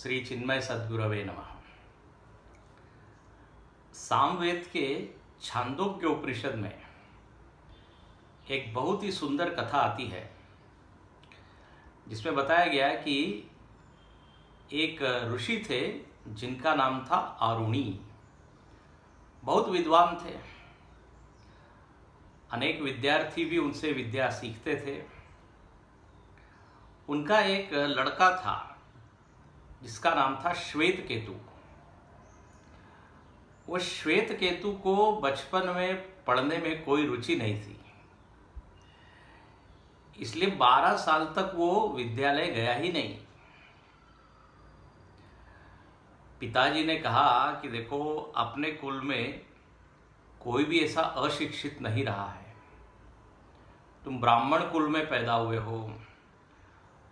श्री चिन्मय सद्गुरवे नमः। सामवेद के छांदोग्य उपनिषद में एक बहुत ही सुंदर कथा आती है, जिसमें बताया गया है कि एक ऋषि थे जिनका नाम था आरुणी। बहुत विद्वान थे, अनेक विद्यार्थी भी उनसे विद्या सीखते थे। उनका एक लड़का था जिसका नाम था श्वेतकेतु। वो श्वेतकेतु को बचपन में पढ़ने में कोई रुचि नहीं थी, इसलिए 12 साल तक वो विद्यालय गया ही नहीं। पिताजी ने कहा कि देखो, अपने कुल में कोई भी ऐसा अशिक्षित नहीं रहा है, तुम ब्राह्मण कुल में पैदा हुए हो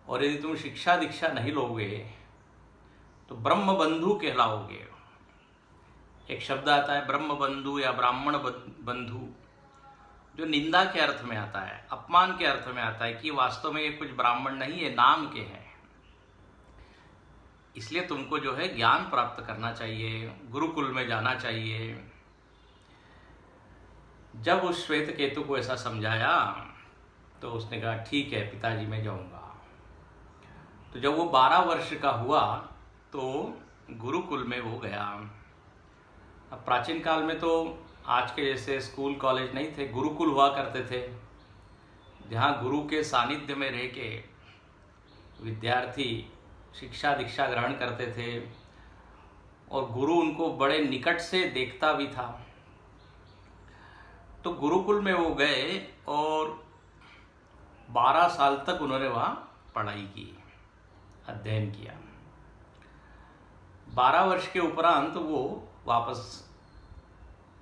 और यदि तुम शिक्षा दीक्षा नहीं लोगे तो ब्रह्म बंधु कहलाओगे। एक शब्द आता है ब्रह्म बंधु या ब्राह्मण बंधु, जो निंदा के अर्थ में आता है, अपमान के अर्थ में आता है कि वास्तव में ये कुछ ब्राह्मण नहीं है, नाम के हैं। इसलिए तुमको जो है ज्ञान प्राप्त करना चाहिए, गुरुकुल में जाना चाहिए। जब उस श्वेतकेतु को ऐसा समझाया तो उसने कहा ठीक है पिताजी, मैं जाऊंगा। तो जब वो 12 वर्ष का हुआ तो गुरुकुल में वो गया। अब प्राचीन काल में तो आज के जैसे स्कूल कॉलेज नहीं थे, गुरुकुल हुआ करते थे, जहाँ गुरु के सानिध्य में रह के विद्यार्थी शिक्षा दीक्षा ग्रहण करते थे और गुरु उनको बड़े निकट से देखता भी था। तो गुरुकुल में वो गए और 12 साल तक उन्होंने वहाँ पढ़ाई की, अध्ययन किया। 12 वर्ष के उपरांत वो वापस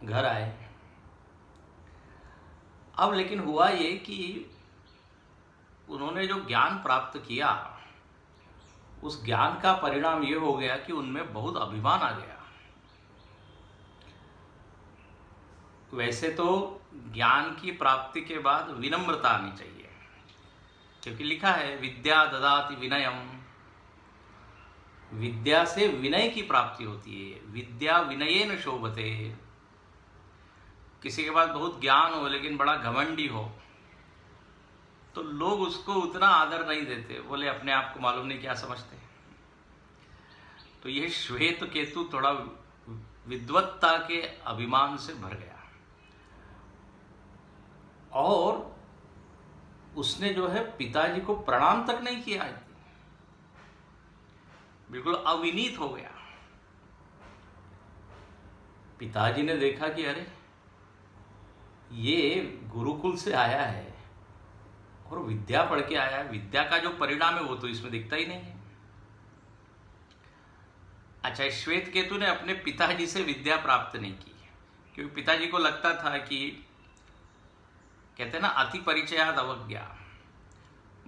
घर आए। अब लेकिन हुआ ये कि उन्होंने जो ज्ञान प्राप्त किया, उस ज्ञान का परिणाम ये हो गया कि उनमें बहुत अभिमान आ गया। वैसे तो ज्ञान की प्राप्ति के बाद विनम्रता आनी चाहिए, क्योंकि लिखा है विद्या ददाति विनयम, विद्या से विनय की प्राप्ति होती है। विद्या विनयेन शोभते। किसी के पास बहुत ज्ञान हो लेकिन बड़ा घमंडी हो तो लोग उसको उतना आदर नहीं देते, बोले अपने आप को मालूम नहीं क्या समझते। तो यह श्वेतकेतु थोड़ा विद्वत्ता के अभिमान से भर गया और उसने जो है पिताजी को प्रणाम तक नहीं किया, बिल्कुल अविनीत हो गया। पिताजी ने देखा कि अरे ये गुरुकुल से आया है और विद्या पढ़ के आया है, विद्या का जो परिणाम है वो तो इसमें दिखता ही नहीं है। अच्छा, श्वेतकेतु ने अपने पिताजी से विद्या प्राप्त नहीं की, क्योंकि पिताजी को लगता था कि कहते हैं ना अति परिचयाद अवज्ञा,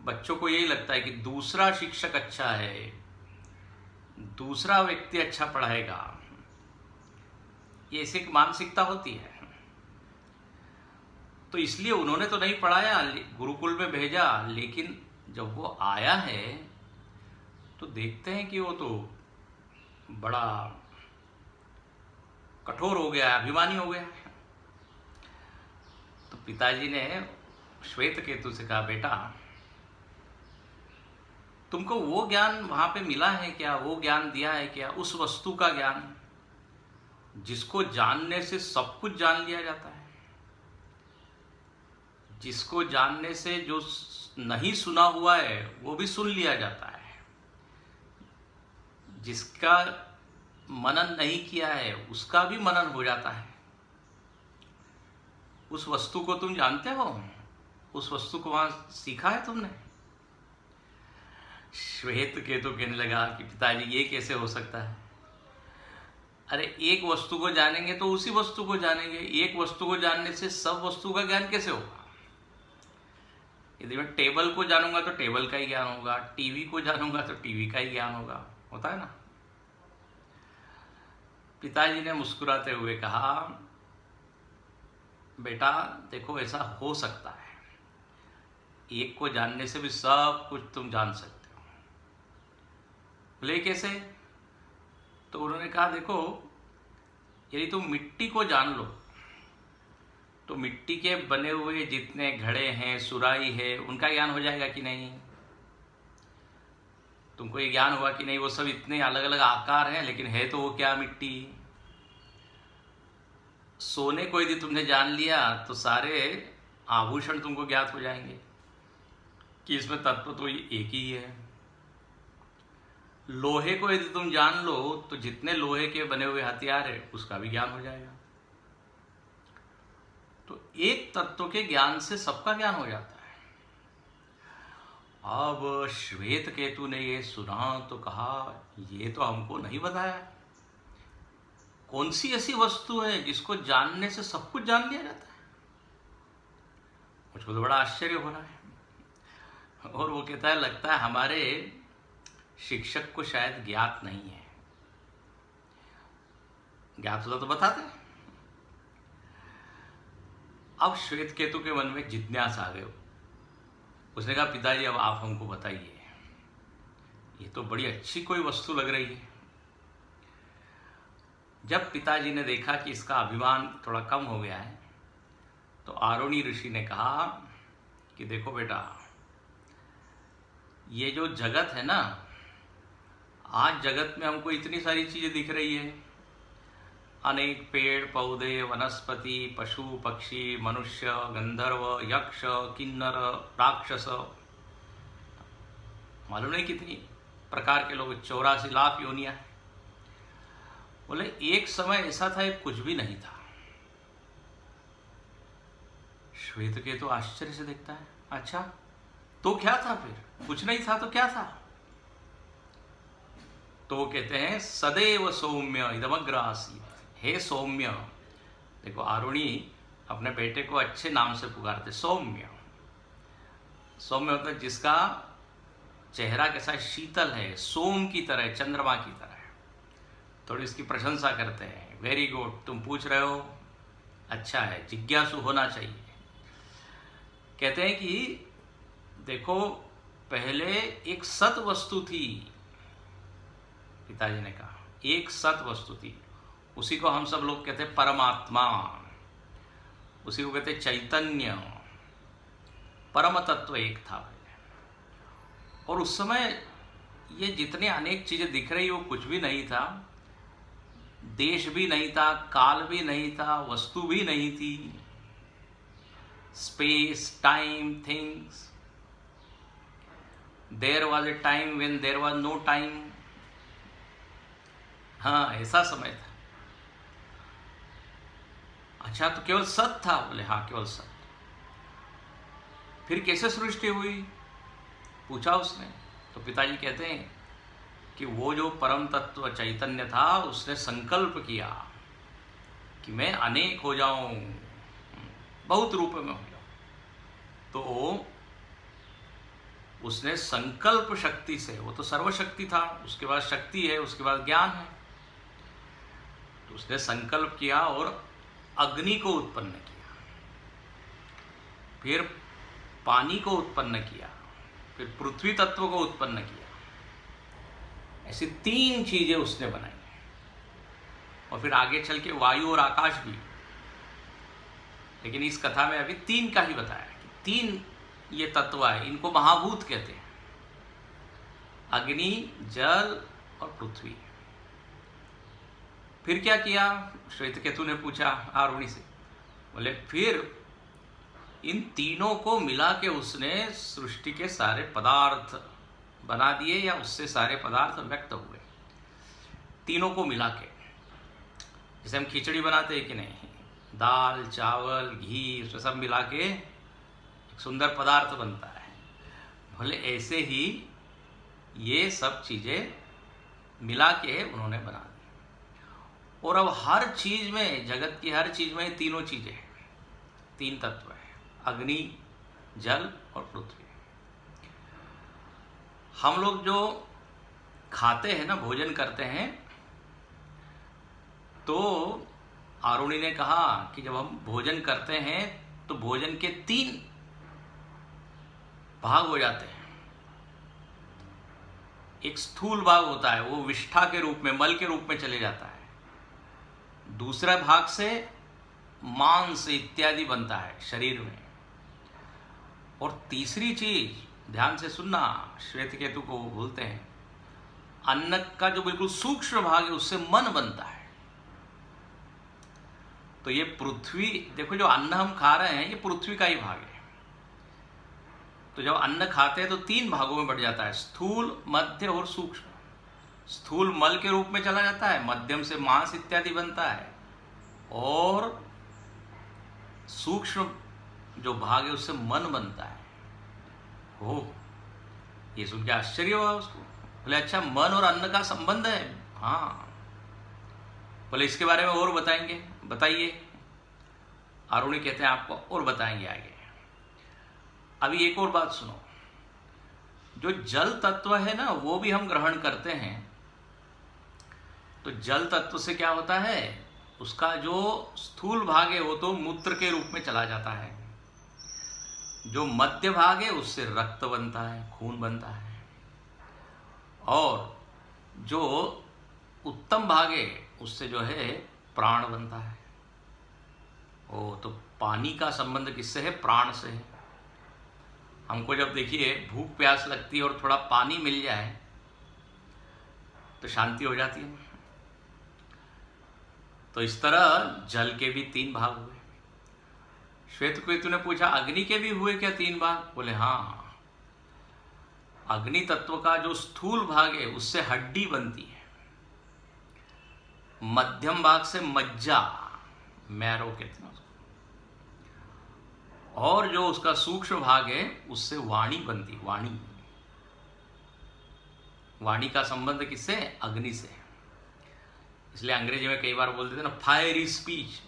बच्चों को यही लगता है कि दूसरा शिक्षक अच्छा है, दूसरा व्यक्ति अच्छा पढ़ाएगा, ये ऐसी मानसिकता होती है। तो इसलिए उन्होंने तो नहीं पढ़ाया, गुरुकुल में भेजा, लेकिन जब वो आया है तो देखते हैं कि वो तो बड़ा कठोर हो गया, अभिमानी हो गया। तो पिताजी ने श्वेतकेतु से कहा बेटा, तुमको वो ज्ञान वहां पे मिला है क्या, वो ज्ञान दिया है क्या, उस वस्तु का ज्ञान जिसको जानने से सब कुछ जान लिया जाता है, जिसको जानने से जो नहीं सुना हुआ है वो भी सुन लिया जाता है, जिसका मनन नहीं किया है उसका भी मनन हो जाता है। उस वस्तु को तुम जानते हो, उस वस्तु को वहां सीखा है तुमने। श्वेतकेतु कहने लगा कि पिताजी ये कैसे हो सकता है, अरे एक वस्तु को जानेंगे तो उसी वस्तु को जानेंगे, एक वस्तु को जानने से सब वस्तु का ज्ञान कैसे होगा। यदि मैं टेबल को जानूंगा तो टेबल का ही ज्ञान होगा, टीवी को जानूंगा तो टीवी का ही ज्ञान होगा, होता है ना। पिताजी ने मुस्कुराते हुए कहा बेटा देखो, ऐसा हो सकता है, एक को जानने से भी सब कुछ तुम जान सकते हो। बोले कैसे? तो उन्होंने कहा देखो, यदि तुम मिट्टी को जान लो तो मिट्टी के बने हुए जितने घड़े हैं, सुराही है, उनका ज्ञान हो जाएगा कि नहीं? तुमको ये ज्ञान हुआ कि नहीं वो सब इतने अलग अलग आकार हैं, लेकिन है तो वो क्या? मिट्टी। सोने को यदि तुमने जान लिया तो सारे आभूषण तुमको ज्ञात हो जाएंगे कि इसमें तत्व तो एक ही है। लोहे को यदि तुम जान लो तो जितने लोहे के बने हुए हथियार है उसका भी ज्ञान हो जाएगा। तो एक तत्व के ज्ञान से सबका ज्ञान हो जाता है। अब श्वेतकेतु ने ये सुना तो कहा ये तो हमको नहीं बताया, कौन सी ऐसी वस्तु है जिसको जानने से सब कुछ जान लिया जाता है? मुझको तो बड़ा आश्चर्य हो रहा है। और वो कहता है लगता है हमारे शिक्षक को शायद ज्ञात नहीं है, ज्ञात होता तो बताते। अब श्वेतकेतु के मन में जिज्ञासा आ गई। उसने कहा पिताजी अब आप हमको बताइए, ये तो बड़ी अच्छी कोई वस्तु लग रही है। जब पिताजी ने देखा कि इसका अभिमान थोड़ा कम हो गया है तो आरुणि ऋषि ने कहा कि देखो बेटा, ये जो जगत है ना, आज जगत में हमको इतनी सारी चीजें दिख रही है, अनेक पेड़ पौधे, वनस्पति, पशु पक्षी, मनुष्य, गंधर्व, यक्ष, किन्नर, राक्षस, मालूम नहीं कितनी प्रकार के लोग, 84 लाख योनियां। बोले एक समय ऐसा था एक कुछ भी नहीं था। श्वेतकेतु तो आश्चर्य से देखता है, अच्छा तो क्या था फिर? कुछ नहीं था तो क्या था? तो वो कहते हैं सदैव सौम्य इदमग्र आसीत्। हे सौम्य, देखो आरुणि अपने बेटे को अच्छे नाम से पुकारते, सौम्य। सौम्य मतलब जिसका चेहरा कैसा शीतल है, सोम की तरह, चंद्रमा की तरह। थोड़ी इसकी प्रशंसा करते हैं, वेरी गुड, तुम पूछ रहे हो, अच्छा है, जिज्ञासु होना चाहिए। कहते हैं कि देखो पहले एक सत वस्तु थी, पिताजी ने कहा एक सत वस्तु थी, उसी को हम सब लोग कहते हैं परमात्मा, उसी को कहते चैतन्य, परम तत्व एक था पहले। और उस समय ये जितने अनेक चीजें दिख रही वो कुछ भी नहीं था, देश भी नहीं था, काल भी नहीं था, वस्तु भी नहीं थी, space, time, things. There was a time when there was no time. हाँ, ऐसा समय था। अच्छा तो केवल सत था? बोले हाँ केवल सत। फिर कैसे सृष्टि हुई? पूछा उसने। तो पिताजी कहते हैं कि वो जो परम तत्व चैतन्य था उसने संकल्प किया कि मैं अनेक हो जाऊं, बहुत रूप में हो जाऊं। तो उसने संकल्प शक्ति से, वो तो सर्वशक्ति था, उसके बाद शक्ति है, उसके बाद ज्ञान है, तो उसने संकल्प किया और अग्नि को उत्पन्न किया, फिर पानी को उत्पन्न किया, फिर पृथ्वी तत्व को उत्पन्न किया। ऐसी 3 चीजें उसने बनाई। और फिर आगे चल के वायु और आकाश भी। लेकिन इस कथा में अभी 3 का ही बताया कि 3 ये तत्व है, इनको महाभूत कहते हैं, अग्नि, जल और पृथ्वी। फिर क्या किया? श्वेतकेतु ने पूछा आरुणि से। बोले फिर इन तीनों को मिला के उसने सृष्टि के सारे पदार्थ बना दिए, या उससे सारे पदार्थ व्यक्त हुए, तीनों को मिला के। जैसे हम खिचड़ी बनाते हैं कि नहीं, दाल, चावल, घी, उसमें सब मिला के एक सुंदर पदार्थ बनता है। बोले ऐसे ही ये सब चीजें मिला के उन्होंने बना दी। और अब हर चीज में, जगत की हर चीज में तीनों चीजें हैं, 3 तत्व हैं, अग्नि, जल और पृथ्वी। हम लोग जो खाते हैं ना, भोजन करते हैं, तो आरुणि ने कहा कि जब हम भोजन करते हैं तो भोजन के 3 भाग हो जाते हैं। एक स्थूल भाग होता है, वो विष्ठा के रूप में, मल के रूप में चले जाता है। दूसरा भाग से मांस इत्यादि बनता है शरीर में। और तीसरी चीज ध्यान से सुनना, श्वेतकेतु को बोलते हैं, अन्न का जो बिल्कुल सूक्ष्म भाग है उससे मन बनता है। तो ये पृथ्वी, देखो जो अन्न हम खा रहे हैं ये पृथ्वी का ही भाग है। तो जब अन्न खाते हैं तो 3 भागों में बढ़ जाता है, स्थूल, मध्य और सूक्ष्म। स्थूल मल के रूप में चला जाता है, मध्यम से मांस इत्यादि बनता है, और सूक्ष्म जो भाग है उससे मन बनता है। हो, ये सुन के आश्चर्य हुआ उसको। बोले अच्छा, मन और अन्न का संबंध है? हाँ। बोले इसके बारे में और बताएंगे? बताइए। आरुणि कहते हैं आपको और बताएंगे आगे। अभी एक और बात सुनो, जो जल तत्व है ना वो भी हम ग्रहण करते हैं। तो जल तत्व से क्या होता है, उसका जो स्थूल भाग है वो तो मूत्र के रूप में चला जाता है, जो मध्य भाग है उससे रक्त बनता है, खून बनता है, और जो उत्तम भाग है उससे जो है प्राण बनता है। ओ, तो पानी का संबंध किससे है? प्राण से है। हमको जब देखिए भूख प्यास लगती है और थोड़ा पानी मिल जाए तो शांति हो जाती है। तो इस तरह जल के भी 3 भाग हुए। श्वेतकेतु ने पूछा अग्नि के भी हुए क्या 3 भाग? बोले हाँ, अग्नि तत्व का जो स्थूल भाग है उससे हड्डी बनती है, मध्यम भाग से मज्जा, मैरो कहते हैं उसको, और जो उसका सूक्ष्म भाग है उससे वाणी बनती। वाणी, वाणी का संबंध किससे? अग्नि से। इसलिए अंग्रेजी में कई बार बोलते थे ना, फायरी स्पीच,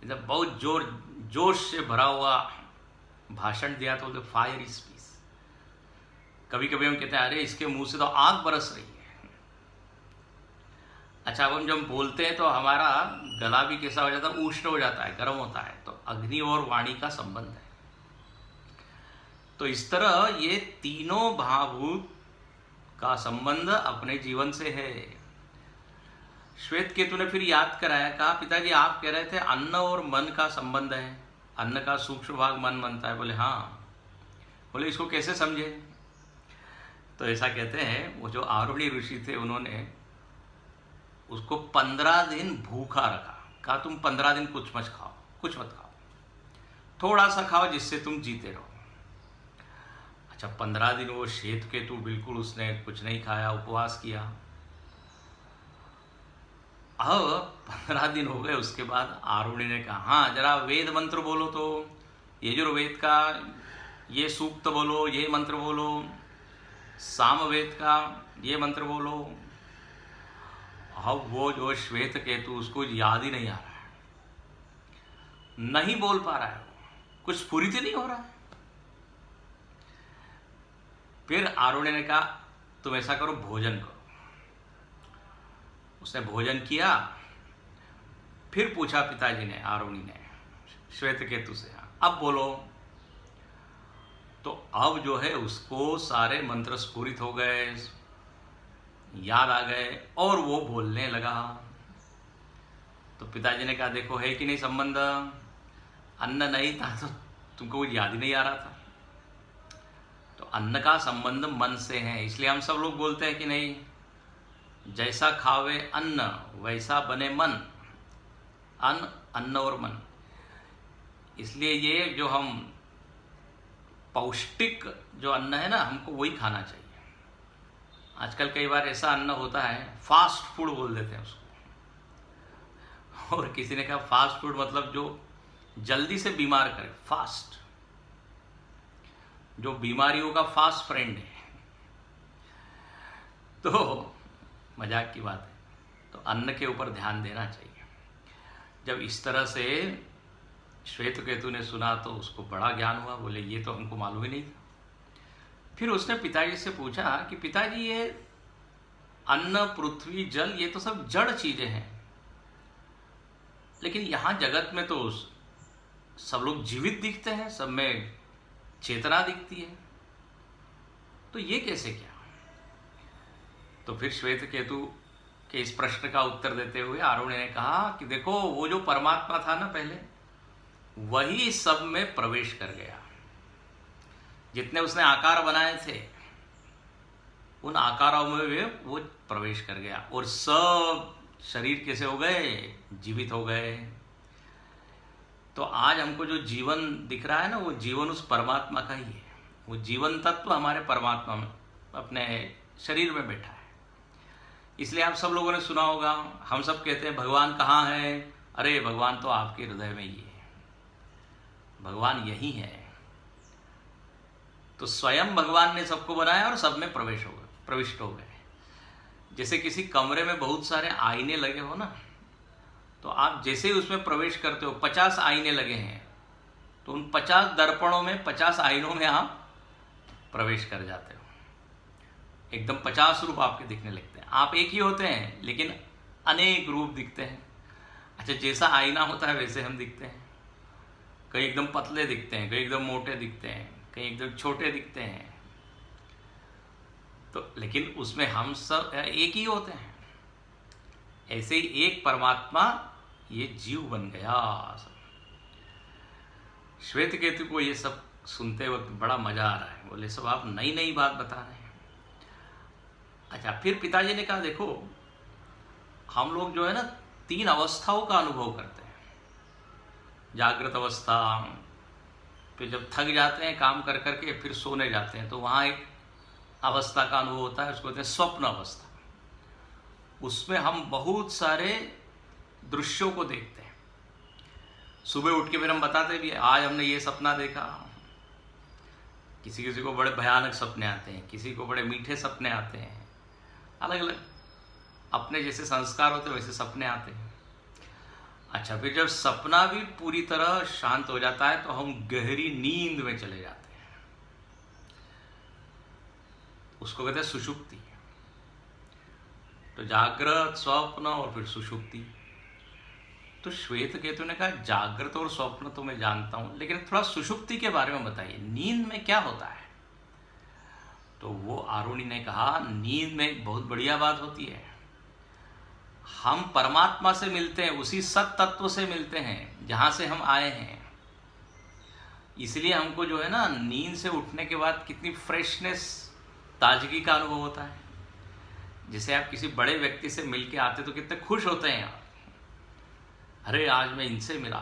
जब बहुत जोश से भरा हुआ भाषण दिया तो बोलते फायरी स्पीच। कभी कभी हम कहते हैं अरे इसके मुंह से तो आग बरस रही है। अच्छा, अब हम जब बोलते हैं तो हमारा गला भी कैसा हो जाता है? उष्ण हो जाता है, गर्म होता है। तो अग्नि और वाणी का संबंध है। तो इस तरह ये तीनों भावभूत का संबंध अपने जीवन से है। श्वेतकेतु ने फिर याद कराया, कहा पिताजी आप कह रहे थे अन्न और मन का संबंध है, अन्न का सूक्ष्म भाग मन बनता है। बोले हाँ। बोले इसको कैसे समझे? तो ऐसा कहते हैं, वो जो आरुणि ऋषि थे उन्होंने उसको 15 दिन भूखा रखा। कहा तुम 15 दिन कुछ मत खाओ, कुछ मत खाओ, थोड़ा सा खाओ जिससे तुम जीते रहो। अच्छा, 15 दिन वो श्वेतकेतु बिल्कुल उसने कुछ नहीं खाया, उपवास किया। अब 15 दिन हो गए, उसके बाद आरुणि ने कहा हाँ जरा वेद मंत्र बोलो, तो यजुर्वेद का ये सूक्त बोलो, ये मंत्र बोलो, सामवेद का ये मंत्र बोलो। अब वो जो श्वेतकेतु उसको याद ही नहीं आ रहा है, नहीं बोल पा रहा है, कुछ स्फुरित ही नहीं हो रहा है। फिर आरुणि ने कहा तुम ऐसा करो, भोजन करो। उसने भोजन किया। फिर पूछा पिताजी ने, आरुणि ने श्वेतकेतु से, अब बोलो। तो अब जो है उसको सारे मंत्र स्फुरित हो गए, याद आ गए, और वो बोलने लगा। तो पिताजी ने कहा देखो है कि नहीं संबंध, अन्न नहीं था तो तुमको याद ही नहीं आ रहा था। तो अन्न का संबंध मन से है। इसलिए हम सब लोग बोलते हैं कि नहीं, जैसा खावे अन्न वैसा बने मन, अन्न और मन। इसलिए ये जो हम पौष्टिक जो अन्न है ना, हमको वही खाना चाहिए। आजकल कई बार ऐसा अन्न होता है, फास्ट फूड बोल देते हैं उसको। और किसी ने कहा फास्ट फूड मतलब जो जल्दी से बीमार करे, फास्ट, जो बीमारियों का फास्ट फ्रेंड है। तो मजाक की बात है। तो अन्न के ऊपर ध्यान देना चाहिए। जब इस तरह से श्वेतकेतु ने सुना तो उसको बड़ा ज्ञान हुआ। बोले ये तो हमको मालूम ही नहीं था। फिर उसने पिताजी से पूछा कि पिताजी ये अन्न, पृथ्वी, जल ये तो सब जड़ चीजें हैं, लेकिन यहाँ जगत में तो सब लोग जीवित दिखते हैं, सब में चेतना दिखती है, तो ये कैसे क्या? तो फिर श्वेतकेतु के इस प्रश्न का उत्तर देते हुए आरुणि ने कहा कि देखो, वो जो परमात्मा था ना पहले, वही सब में प्रवेश कर गया। जितने उसने आकार बनाए थे उन आकारों में वो प्रवेश कर गया और सब शरीर कैसे हो गए, जीवित हो गए। तो आज हमको जो जीवन दिख रहा है ना, वो जीवन उस परमात्मा का ही है। वो जीवन तत्व हमारे परमात्मा में, अपने शरीर में बैठा है। इसलिए आप सब लोगों ने सुना होगा, हम सब कहते हैं भगवान कहाँ है? अरे भगवान तो आपके हृदय में ही है, भगवान यही है। तो स्वयं भगवान ने सबको बनाया और सब में प्रविष्ट हो गए। जैसे किसी कमरे में बहुत सारे आईने लगे हो ना, तो आप जैसे ही उसमें प्रवेश करते हो, 50 आईने लगे हैं, तो उन 50 दर्पणों में, 50 आईनों में आप प्रवेश कर जाते हो। एकदम 50 रूप आपके दिखने लगते हैं। आप एक ही होते हैं लेकिन अनेक रूप दिखते हैं। अच्छा, जैसा आईना होता है वैसे हम दिखते हैं। कहीं एकदम पतले दिखते हैं, कहीं एकदम मोटे दिखते हैं, कहीं एकदम छोटे दिखते हैं। तो लेकिन उसमें हम सब एक ही होते हैं। ऐसे ही एक परमात्मा ये जीव बन गया। श्वेतकेतु को ये सब सुनते वक्त बड़ा मजा आ रहा है। बोले, सब आप नई नई बात बता रहे हैं। अच्छा, फिर पिताजी ने कहा, देखो हम लोग जो है ना 3 अवस्थाओं का अनुभव करते हैं। जागृत अवस्था, फिर जब थक जाते हैं काम कर करके फिर सोने जाते हैं, तो वहाँ एक अवस्था का अनुभव होता है, उसको कहते हैं स्वप्न अवस्था। उसमें हम बहुत सारे दृश्यों को देखते हैं। सुबह उठ के फिर हम बताते भी, आज हमने ये सपना देखा। किसी किसी को बड़े भयानक सपने आते हैं, किसी को बड़े मीठे सपने आते हैं। अलग अलग अपने जैसे संस्कार होते वैसे सपने आते हैं। अच्छा, फिर जब सपना भी पूरी तरह शांत हो जाता है तो हम गहरी नींद में चले जाते हैं। उसको कहते हैं सुषुप्ति। तो जागृत, स्वप्न और फिर सुषुप्ति। तो श्वेतकेतु ने कहा, जागृत और स्वप्न तो मैं जानता हूं, लेकिन थोड़ा सुषुप्ति के बारे में बताइए, नींद में क्या होता है? तो वो आरुणि ने कहा, नींद में एक बहुत बढ़िया बात होती है। हम परमात्मा से मिलते हैं, उसी सत तत्व से मिलते हैं जहां से हम आए हैं। इसलिए हमको जो है ना, नींद से उठने के बाद कितनी फ्रेशनेस, ताजगी का अनुभव होता है। जैसे आप किसी बड़े व्यक्ति से मिल के आते तो कितने खुश होते हैं आप। अरे आज मैं इनसे मिला,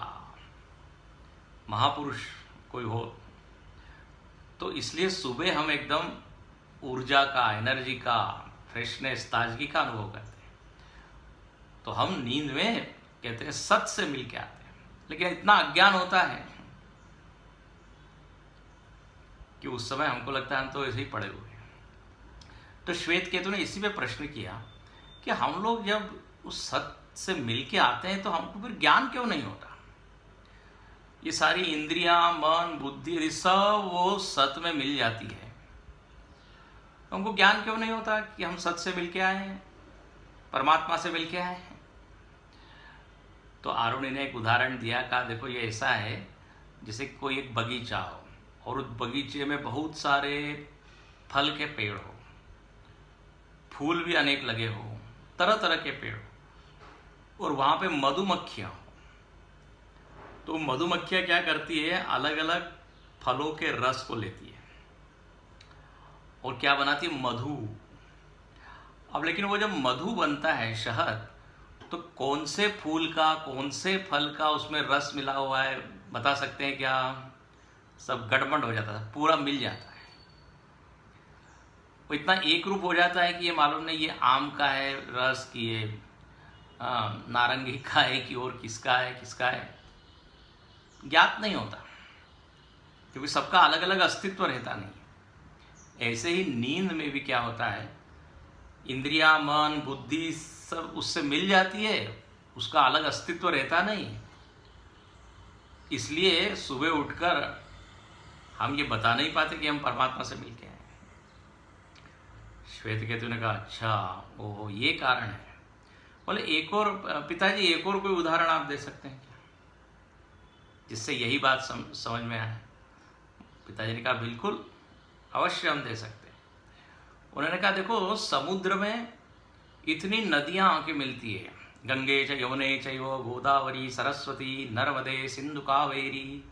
महापुरुष कोई हो। तो इसलिए सुबह हम एकदम ऊर्जा का, एनर्जी का, फ्रेशनेस, ताजगी का अनुभव करते हैं। तो हम नींद में कहते हैं सत से मिल के आते हैं। लेकिन इतना अज्ञान होता है कि उस समय हमको लगता है हम तो ऐसे ही पड़े हुए हैं। तो श्वेतकेतु ने इसी पे प्रश्न किया कि हम लोग जब उस सत से मिल के आते हैं तो हमको फिर ज्ञान क्यों नहीं होता? ये सारी इंद्रियां, मन, बुद्धि, यदि सब वो सत में मिल जाती है, हमको ज्ञान क्यों नहीं होता कि हम सत से मिल के आए हैं, परमात्मा से मिल के आए हैं? तो आरुणि ने एक उदाहरण दिया। कहा, देखो ये ऐसा है जैसे कोई एक बगीचा हो और उस बगीचे में बहुत सारे फल के पेड़ हो, फूल भी अनेक लगे हो, तरह तरह के पेड़ हो, और वहां पे मधुमक्खियां हो। तो मधुमक्खियां क्या करती है, अलग अलग फलों के रस को लेती है और क्या बनाती है, मधु। अब लेकिन वो जब मधु बनता है, शहद, तो कौन से फूल का, कौन से फल का उसमें रस मिला हुआ है बता सकते हैं क्या? सब गड़बड़ हो जाता है, पूरा मिल जाता है। वो इतना एक रूप हो जाता है कि ये मालूम नहीं ये आम का है रस, कि ये नारंगी का है, कि और किसका है, ज्ञात नहीं होता, क्योंकि सबका अलग अलग अस्तित्व रहता नहीं। ऐसे ही नींद में भी क्या होता है, इंद्रियां, मन, बुद्धि सब उससे मिल जाती है, उसका अलग अस्तित्व रहता नहीं। इसलिए सुबह उठकर हम ये बता नहीं पाते कि हम परमात्मा से मिल के आए। श्वेतकेतु ने कहा, अच्छा वो ये कारण है। बोले, एक और पिताजी, एक और कोई उदाहरण आप दे सकते हैं क्या जिससे यही बात समझ में आए? पिताजी ने कहा, बिल्कुल, अवश्य हम दे सकते हैं। उन्होंने कहा देखो समुद्र में इतनी नदियां आके मिलती है, गंगे च यमुने चैव गोदावरी सरस्वती नर्मदे सिंधु कावेरी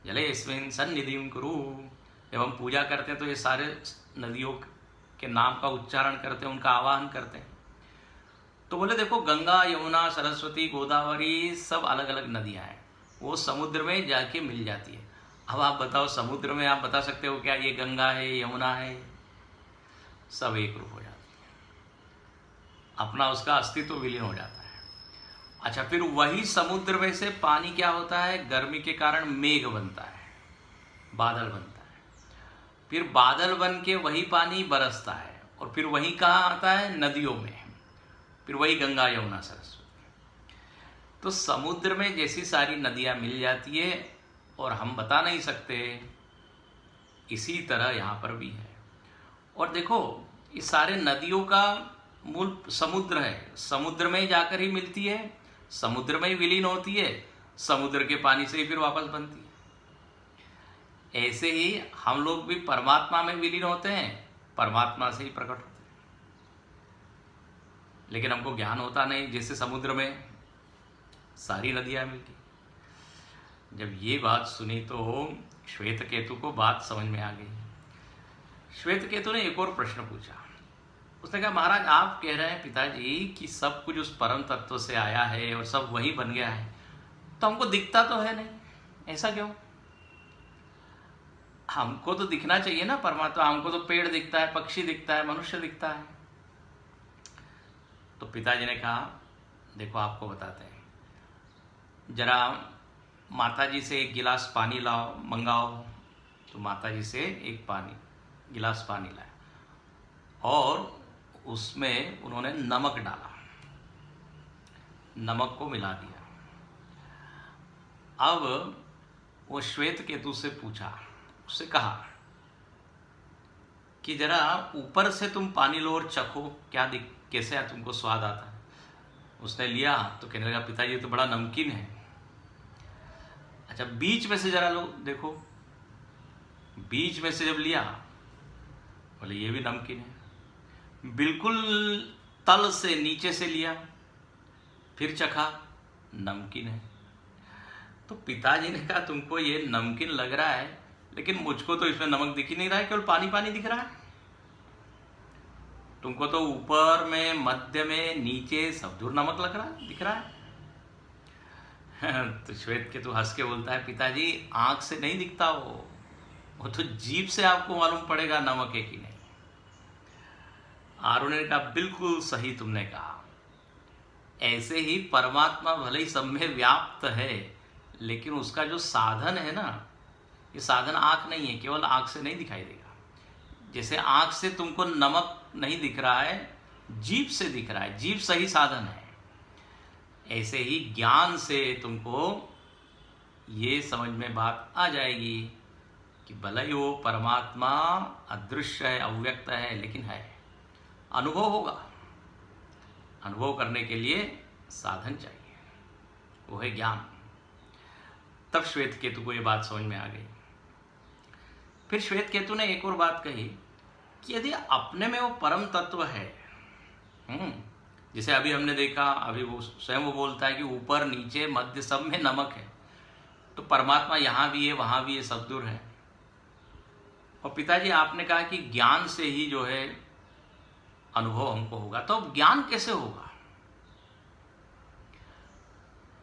जलेस्मिन् सन्निधिं कुरु। जब हम पूजा करते हैं तो ये सारे नदियों के नाम का उच्चारण करते हैं, उनका आवाहन करते हैं। तो बोले देखो गंगा यमुना सरस्वती गोदावरी सब अलग अलग नदियां हैं, वो समुद्र में जाके मिल जाती है। अब आप बताओ समुद्र में आप बता सकते हो क्या ये गंगा है यमुना है? सब एक रूप हो जाती है, अपना उसका अस्तित्व विलीन हो जाता है। अच्छा, फिर वही समुद्र में से पानी क्या होता है, गर्मी के कारण मेघ बनता है, बादल बनता है, फिर बादल बन के वही पानी बरसता है और फिर वही कहाँ आता है, नदियों में, फिर वही गंगा यमुना सरस्वती। तो समुद्र में जैसी सारी नदियाँ मिल जाती है और हम बता नहीं सकते, इसी तरह यहाँ पर भी है। और देखो इस सारे नदियों का मूल समुद्र है, समुद्र में जाकर ही मिलती है, समुद्र में ही विलीन होती है, समुद्र के पानी से ही फिर वापस बनती है। ऐसे ही हम लोग भी परमात्मा में विलीन होते हैं, परमात्मा से ही प्रकट होते हैं, लेकिन हमको ज्ञान होता नहीं। जैसे समुद्र में सारी नदियाँ मिलती। जब ये बात सुनी तो श्वेतकेतु को बात समझ में आ गई। श्वेतकेतु ने एक और प्रश्न पूछा। उसने कहा महाराज आप कह रहे हैं पिताजी कि सब कुछ उस परम तत्व से आया है और सब वही बन गया है, तो हमको दिखता तो है नहीं, ऐसा क्यों? हमको तो दिखना चाहिए ना परमात्मा, हमको तो पेड़ दिखता है, पक्षी दिखता है, मनुष्य दिखता है। तो पिताजी ने कहा देखो आपको बताते हैं, जरा माताजी से एक गिलास पानी लाओ, मंगाओ। तो माताजी से एक गिलास पानी लाया और उसमें उन्होंने नमक डाला, नमक को मिला दिया। अब वो श्वेतकेतु से पूछा, उससे कहा कि जरा ऊपर से तुम पानी लो और चखो, कैसे है, तुमको स्वाद आता है। उसने लिया तो कहने लगा पिताजी तो बड़ा नमकीन है। अच्छा बीच में से जरा लो देखो, बीच में से जब लिया बोले ये भी नमकीन है। बिल्कुल तल से नीचे से लिया, फिर चखा, नमकीन है। तो पिताजी ने कहा तुमको ये नमकीन लग रहा है, लेकिन मुझको तो इसमें नमक दिख ही नहीं रहा है, केवल पानी पानी दिख रहा है। तुमको तो ऊपर में, मध्य में, नीचे सब दूर नमक दिख रहा है। तो श्वेतकेतु हंस के बोलता है पिताजी आंख से नहीं दिखता, वो तो जीभ से आपको मालूम पड़ेगा नमक है कि नहीं। आरुणि ने कहा बिल्कुल सही तुमने कहा। ऐसे ही परमात्मा भले ही सब में व्याप्त है, लेकिन उसका जो साधन है ना, ये साधन आँख नहीं है, केवल आँख से नहीं दिखाई देगा। जैसे आँख से तुमको नमक नहीं दिख रहा है, जीभ से दिख रहा है, जीभ सही साधन है। ऐसे ही ज्ञान से तुमको ये समझ में बात आ जाएगी कि भले ही वो परमात्मा अदृश्य है, अव्यक्त है, लेकिन है, अनुभव होगा। अनुभव करने के लिए साधन चाहिए, वो है ज्ञान। तब श्वेतकेतु को ये बात समझ में आ गई। फिर श्वेतकेतु ने एक और बात कही कि यदि अपने में वो परम तत्व है, जैसे अभी हमने देखा, अभी वो स्वयं वो बोलता है कि ऊपर नीचे मध्य सब में नमक है, तो परमात्मा यहाँ भी है, वहाँ भी है, सब दूर है। और पिताजी आपने कहा कि ज्ञान से ही जो है अनुभव हमको होगा, तो अब ज्ञान कैसे होगा,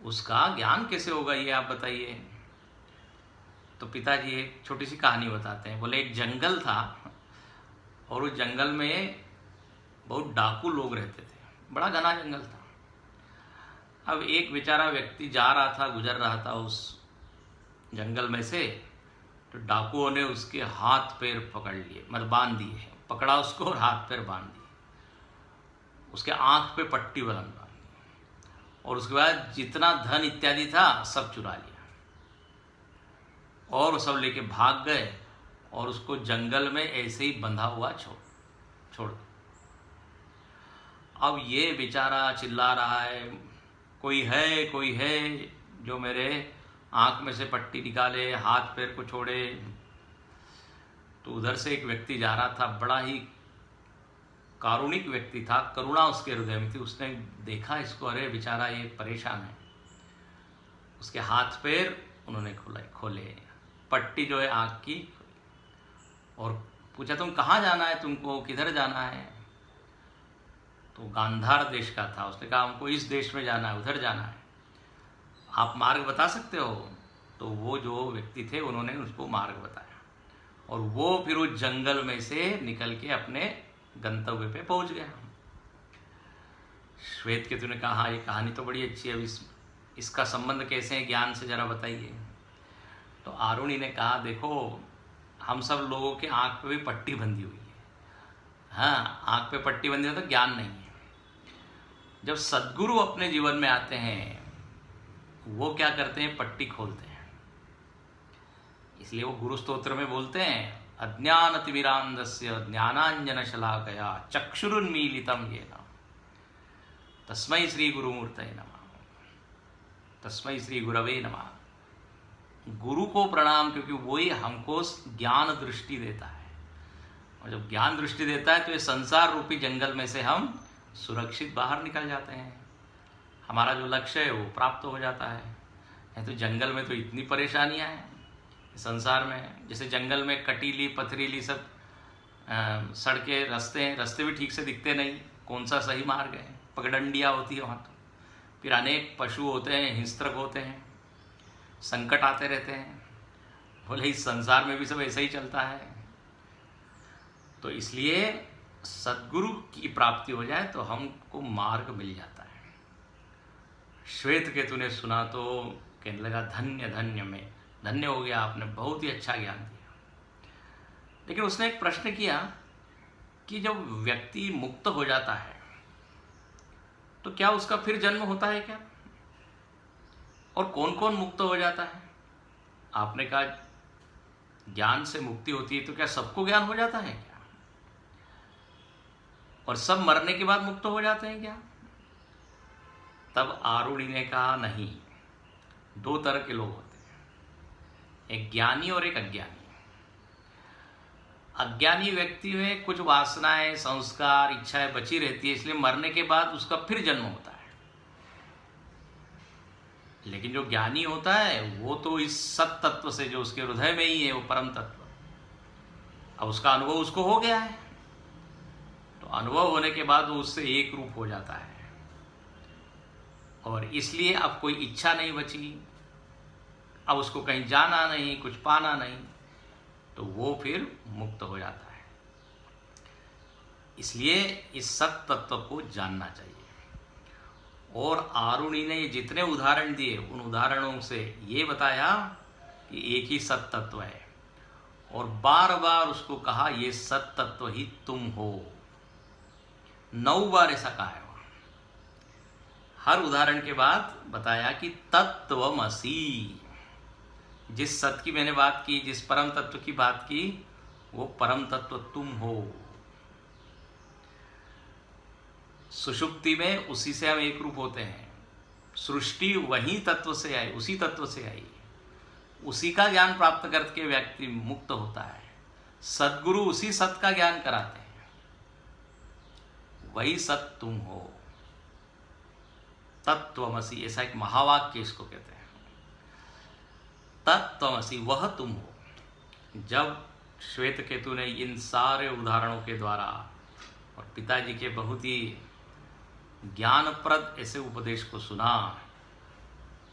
उसका ज्ञान कैसे होगा ये आप बताइए। तो पिताजी एक छोटी सी कहानी बताते हैं। बोले एक जंगल था और उस जंगल में बहुत डाकू लोग रहते थे, बड़ा घना जंगल था। अब एक बेचारा व्यक्ति जा रहा था, गुजर रहा था उस जंगल में से, तो डाकुओं ने उसके हाथ पैर पकड़ लिए, मतलब बांध दिए, पकड़ा उसको और हाथ पैर बांध दिए, उसके आंख पे पट्टी बांध दी और उसके बाद जितना धन इत्यादि था सब चुरा लिया और वो सब लेके भाग गए और उसको जंगल में ऐसे ही बंधा हुआ छोड़। अब ये बेचारा चिल्ला रहा है, कोई है जो मेरे आंख में से पट्टी निकाले, हाथ पैर को छोड़े। तो उधर से एक व्यक्ति जा रहा था, बड़ा ही कारुणिक व्यक्ति था, करुणा उसके हृदय में थी। उसने देखा इसको, अरे बेचारा ये परेशान है। उसके हाथ पैर उन्होंने खोले, पट्टी जो है आँख की, और पूछा तुम कहाँ जाना है, तुमको किधर जाना है? तो गांधार देश का था। उसने कहा हमको इस देश में जाना है, उधर जाना है, आप मार्ग बता सकते हो? तो वो जो व्यक्ति थे उन्होंने उसको मार्ग बताया, और वो फिर उस जंगल में से निकल के अपने गंतव्य पे पहुंच गया। श्वेतकेतु ने कहा हाँ, ये कहानी तो बड़ी अच्छी है, अब इसका संबंध कैसे है ज्ञान से, जरा बताइए। तो आरुणि ने कहा देखो, हम सब लोगों के आँख पे भी पट्टी बंधी हुई है। हाँ, आँख पे पट्टी बंधी हो तो ज्ञान नहीं है। जब सद्गुरु अपने जीवन में आते हैं, वो क्या करते हैं? पट्टी खोलते हैं। इसलिए वो गुरु स्तोत्र में बोलते हैं, अज्ञानतिमिरान्धस्य ज्ञानाञ्जनशलाकया चक्षुरुन्मीलितं येन तस्मै श्री गुरुमूर्तये नमः, तस्मै श्री गुरवे नमः। गुरु को प्रणाम, क्योंकि वही हमको ज्ञान दृष्टि देता है, और जब ज्ञान दृष्टि देता है तो ये संसार रूपी जंगल में से हम सुरक्षित बाहर निकल जाते हैं। हमारा जो लक्ष्य है वो प्राप्त हो जाता है। नहीं तो जंगल में तो इतनी परेशानियां हैं संसार में। जैसे जंगल में कटीली पथरीली सब सड़कें, रास्ते भी ठीक से दिखते नहीं, कौन सा सही मार्ग है, पगडंडियाँ होती है वहाँ। तो फिर अनेक पशु होते हैं, हिंस्रक होते हैं, संकट आते रहते हैं। बोले इस संसार में भी सब ऐसा ही चलता है। तो इसलिए सद्गुरु की प्राप्ति हो जाए तो हमको मार्ग मिल जाता है। श्वेतकेतु ने सुना तो कहने लगा धन्य धन्य, में धन्य हो गया, आपने बहुत ही अच्छा ज्ञान दिया। लेकिन उसने एक प्रश्न किया कि जब व्यक्ति मुक्त हो जाता है तो क्या उसका फिर जन्म होता है क्या? और कौन कौन मुक्त हो जाता है? आपने कहा ज्ञान से मुक्ति होती है, तो क्या सबको ज्ञान हो जाता है क्या? और सब मरने के बाद मुक्त हो जाते हैं क्या? तब आरुणि ने कहा नहीं, दो तरह के लोग होते हैं, एक ज्ञानी और एक अज्ञानी। अज्ञानी व्यक्ति में कुछ वासनाएं, संस्कार, इच्छाएं बची रहती है, इसलिए मरने के बाद उसका फिर जन्म होता है। लेकिन जो ज्ञानी होता है वो तो इस सत तत्व से, जो उसके हृदय में ही है, वो परम तत्व, अब उसका अनुभव उसको हो गया है, तो अनुभव होने के बाद वो उससे एक रूप हो जाता है, और इसलिए अब कोई इच्छा नहीं बची, अब उसको कहीं जाना नहीं, कुछ पाना नहीं, तो वो फिर मुक्त हो जाता है। इसलिए इस सत तत्व को जानना चाहिए। और आरुणि ने जितने उदाहरण दिए, उन उदाहरणों से ये बताया कि एक ही सत तत्व है, और बार बार उसको कहा ये सत तत्व ही तुम हो। 9 बार ऐसा कहा है। हर उदाहरण के बाद बताया कि तत्त्वमसि, जिस सत्य की मैंने बात की, जिस परम तत्व की बात की, वो परम तत्व तुम हो। सुषुप्ति में उसी से हम एक रूप होते हैं। सृष्टि वही तत्व से आई, उसी तत्व से आई, उसी का ज्ञान प्राप्त करके व्यक्ति मुक्त होता है। सद्गुरु उसी सत्य का ज्ञान कराते हैं, वही सत्य तुम हो। तत्त्वमसि, ऐसा एक महावाक्य इसको कहते हैं। तत्त्वमसि, वह तुम हो। जब श्वेतकेतु ने इन सारे उदाहरणों के द्वारा और पिताजी के बहुत ही ज्ञानप्रद ऐसे उपदेश को सुना,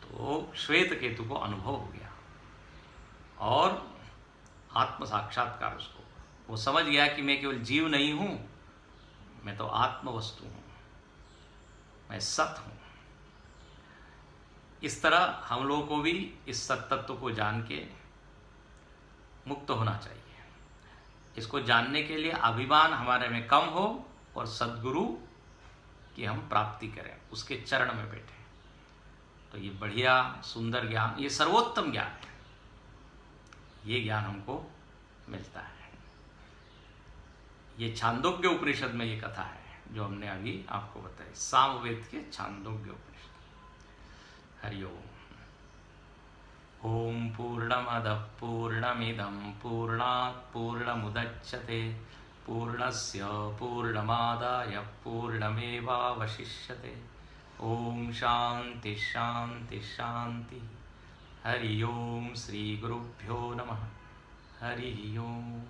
तो श्वेतकेतु को अनुभव हो गया और आत्म साक्षात्कार उसको, वो समझ गया कि मैं केवल जीव नहीं हूँ, मैं तो आत्म वस्तु हूँ, मैं सत हूँ। इस तरह हम लोगों को भी इस सत तत्व को जान के मुक्त होना चाहिए। इसको जानने के लिए अभिमान हमारे में कम हो और सद्गुरु की हम प्राप्ति करें, उसके चरण में बैठे। तो ये बढ़िया सुंदर ज्ञान, ये सर्वोत्तम ज्ञान है, ये ज्ञान हमको मिलता है। ये छांदोग्य उपनिषद में ये कथा है जो हमने अभी आपको बताई, सामवेद के छांदोग्य उपनिषद। हरि ओम। ओम पूर्णमदः पूर्णमिदं पूर्णात् पूर्णमुदच्यते पूर्णस्य पूर्णमादाय पूर्णमेवावशिष्यते। ओम शांति शांति शांति। हरि ओम। श्री गुरुभ्यो नमः। हरि ओम।